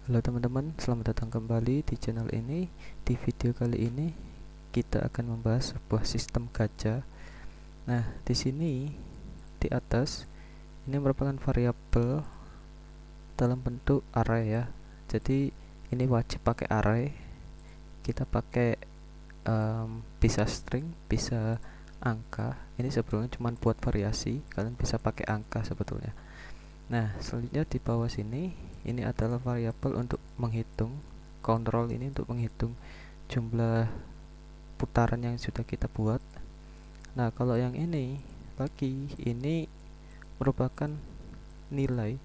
Halo teman-teman, selamat datang kembali di channel ini. Di video kali ini kita akan membahas sebuah sistem gacha. Nah, di sini di atas ini merupakan variabel dalam bentuk array ya. Jadi ini wajib pakai array. Kita pakai bisa string, bisa angka. Ini sebetulnya cuma buat variasi. Kalian bisa pakai angka sebetulnya. Nah, selanjutnya di bawah sini ini adalah variabel untuk menghitung, kontrol ini untuk menghitung jumlah putaran yang sudah kita buat. Nah, kalau yang ini lagi ini merupakan nilai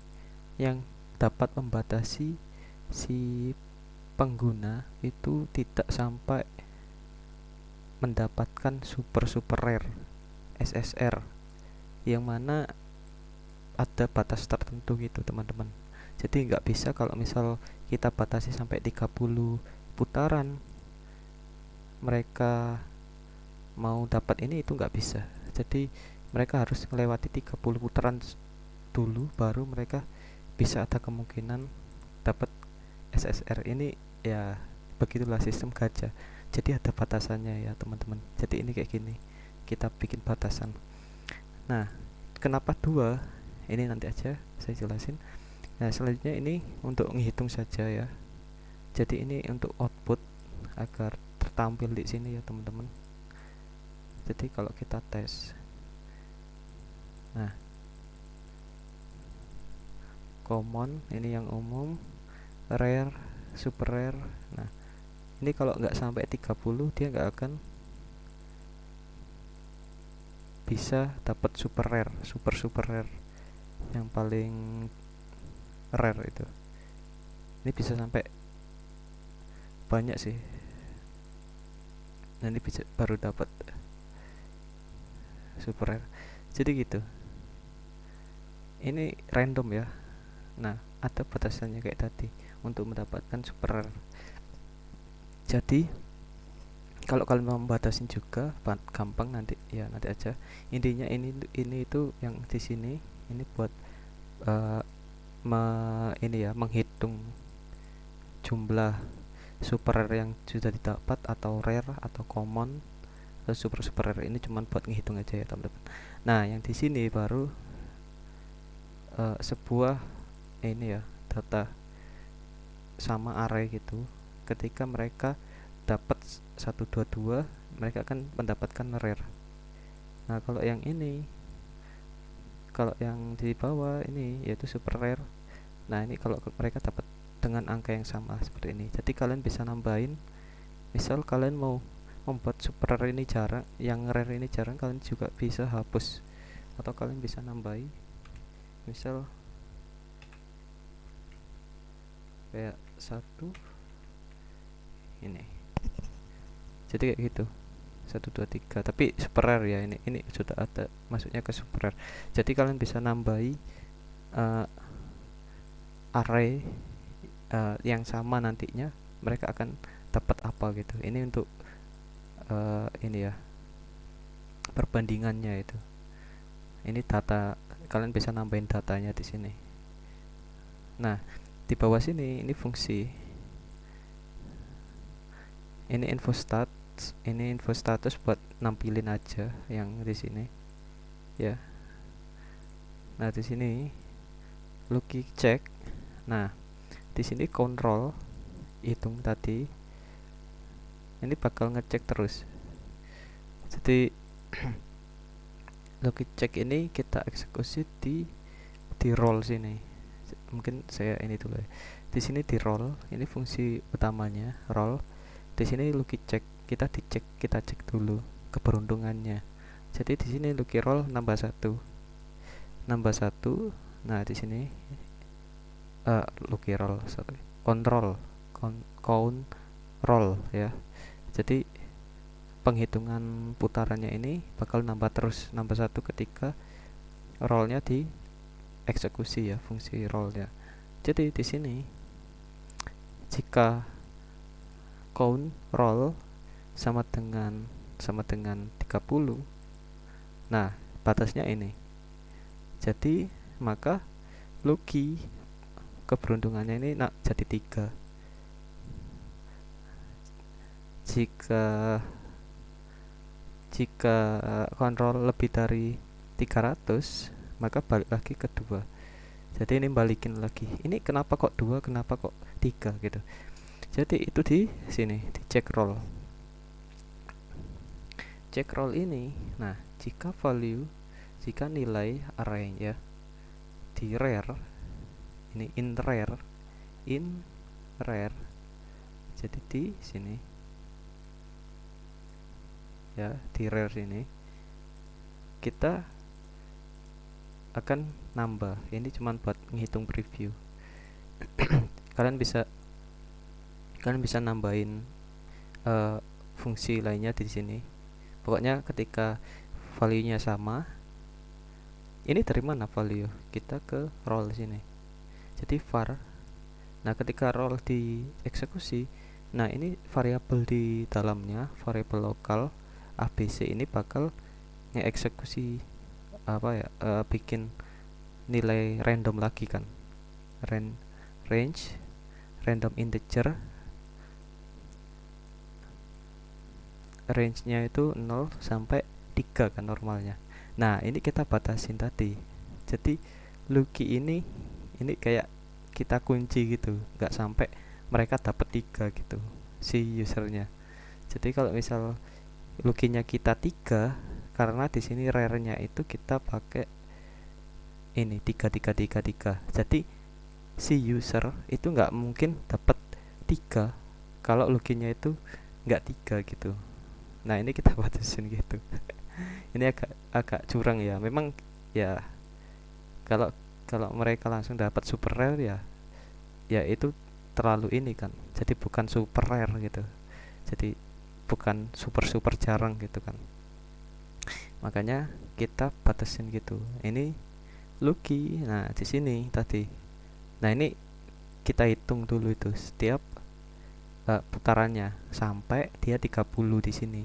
yang dapat membatasi si pengguna itu tidak sampai mendapatkan super rare SSR, yang mana ada batas tertentu gitu teman-teman. Jadi nggak bisa kalau misal kita batasi sampai 30 putaran mereka mau dapat ini, itu nggak bisa. Jadi mereka harus melewati 30 putaran dulu baru mereka bisa ada kemungkinan dapat SSR ini ya. Begitulah sistem gacha, jadi ada batasannya ya teman-teman. Jadi ini kayak gini, kita bikin batasan. Nah, kenapa dua, ini nanti aja saya jelasin. Nah, selanjutnya ini untuk menghitung saja ya. Jadi ini untuk output agar tertampil di sini ya teman-teman. Jadi kalau kita tes, nah common ini yang umum, rare, super rare. Nah, ini kalau nggak sampai 30 dia nggak akan bisa dapat super rare, super rare yang paling rare itu. Ini bisa sampai banyak sih. Nanti bisa baru dapat super rare. Jadi gitu. Ini random ya. Nah, ada batasannya kayak tadi untuk mendapatkan super rare. Jadi kalau kalian mau membatasin juga gampang, nanti ya nanti aja. Intinya ini itu yang di sini ini buat uh, ini ya, menghitung jumlah super rare yang sudah didapat, atau rare atau common atau super rare. Ini cuma buat ngitung aja ya teman-teman. Nah, yang di sini baru sebuah ini ya, data sama array gitu. Ketika mereka dapat 122 mereka akan mendapatkan rare. Nah, kalau yang ini, kalau yang di bawah ini yaitu super rare. Nah, ini kalau mereka dapat dengan angka yang sama seperti ini. Jadi kalian bisa nambahin. Misal kalian mau membuat super rare ini jarang, yang rare ini jarang, kalian juga bisa hapus, atau kalian bisa nambahi. Misal kayak satu ini. Jadi kayak gitu. 1 2 3, tapi super rare ya, ini sudah ada masuknya ke super rare. Jadi kalian bisa nambahi uh, array yang sama, nantinya mereka akan dapat apa gitu. Ini untuk ini ya, perbandingannya itu. Ini data, kalian bisa nambahin datanya di sini. Nah, di bawah sini ini fungsi, ini info status buat nampilin aja yang di sini ya. Nah, di sini Lucky check. Nah, di sini control hitung tadi ini bakal ngecek terus. Jadi Lucky check ini kita eksekusi di roll sini. Mungkin saya ini dulu ya. Di sini di roll, ini fungsi utamanya roll. Di sini Lucky check, kita cek dulu keberuntungannya. Jadi di sini Lucky roll nambah satu. Nah, di sini Lucky roll, sorry, count roll ya. Jadi penghitungan putarannya ini bakal nambah terus, nambah satu ketika rollnya di eksekusi ya, fungsi roll ya. Jadi di sini jika count roll sama dengan 30, nah batasnya ini. Jadi maka Lucky keberuntungannya ini jadi 3. Jika kontrol lebih dari 300, maka balik lagi ke 2. Jadi ini balikin lagi. Ini kenapa kok 2, kenapa kok 3 gitu. Jadi itu di sini, di check roll. Check roll ini, nah jika nilai array ya di rare, ini in rare, jadi di sini ya, di rare sini kita akan nambah. Ini cuman buat ngitung preview. kalian bisa nambahin fungsi lainnya di sini. Pokoknya ketika value-nya sama, ini dari mana value? Kita ke roll sini. Jadi var. Nah, ketika roll dieksekusi, nah ini variabel di dalamnya, variabel lokal ABC ini bakal ngeeksekusi bikin nilai random lagi kan. Range random integer, range-nya itu 0 sampai 3 kan normalnya. Nah, ini kita batasin tadi. Jadi Lucky ini kayak kita kunci gitu, nggak sampai mereka dapat 3 gitu si usernya. Jadi kalau misal Lucky-nya kita 3, karena di sini rare-nya itu kita pakai ini 3. Jadi si user itu nggak mungkin dapat 3 kalau Lucky-nya itu nggak 3 gitu. Nah, ini kita batasin gitu. Ini agak curang ya. Memang ya kalau mereka langsung dapat super rare ya itu terlalu ini kan. Jadi bukan super rare gitu. Jadi bukan super jarang gitu kan. Makanya kita batasin gitu. Ini Lucky. Nah, di sini tadi. Nah, ini kita hitung dulu itu setiap putarannya sampai dia 30 di sini.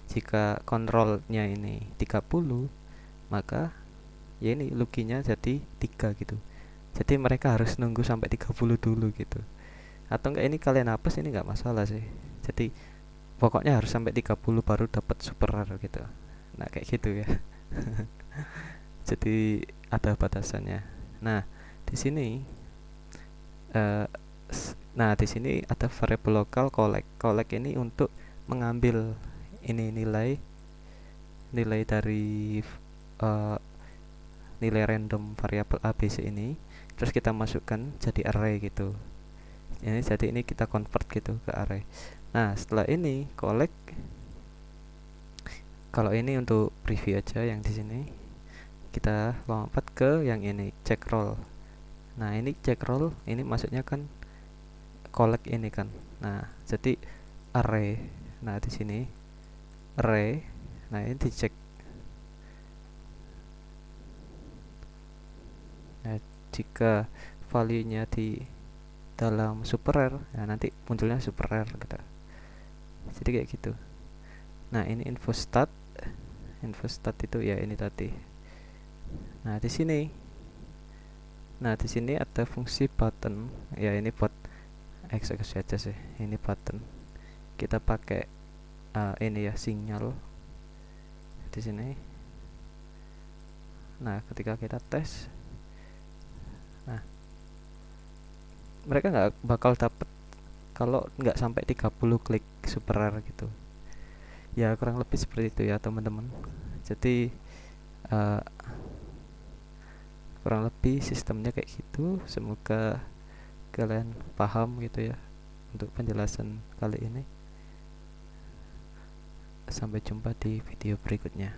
Jika kontrolnya ini 30, maka ya ini Lucky-nya jadi 3 gitu. Jadi mereka harus nunggu sampai 30 dulu gitu. Atau enggak ini kalian hapus, ini enggak masalah sih. Jadi pokoknya harus sampai 30 baru dapat super rare gitu. Nah, kayak gitu ya. Jadi ada batasannya. Nah, di sini di sini ada variabel lokal collect ini untuk mengambil ini nilai dari nilai random variabel ABC ini, terus kita masukkan jadi array gitu. Jadi ini kita convert gitu ke array. Nah, setelah ini collect, kalau ini untuk preview aja yang di sini, kita lompat ke yang ini check roll. Nah, ini check roll ini maksudnya kan collect ini kan. Nah, jadi array. Nah, di sini array. Nah, ini dicek. Nah, jika value-nya di dalam super rare, nah nanti munculnya super rare gitu. Jadi kayak gitu. Nah, ini info stat itu ya ini tadi. Nah, di sini ada fungsi button. Ya, ini buat eksekusi aja sih. Ini button. Kita pakai ini ya sinyal di sini. Nah, ketika kita tes, nah mereka nggak bakal dapet kalau nggak sampai 30 klik super rare gitu. Ya, kurang lebih seperti itu ya teman-teman. Jadi kurang lebih sistemnya kayak gitu. Semoga kalian paham gitu ya untuk penjelasan kali ini. Sampai jumpa di video berikutnya.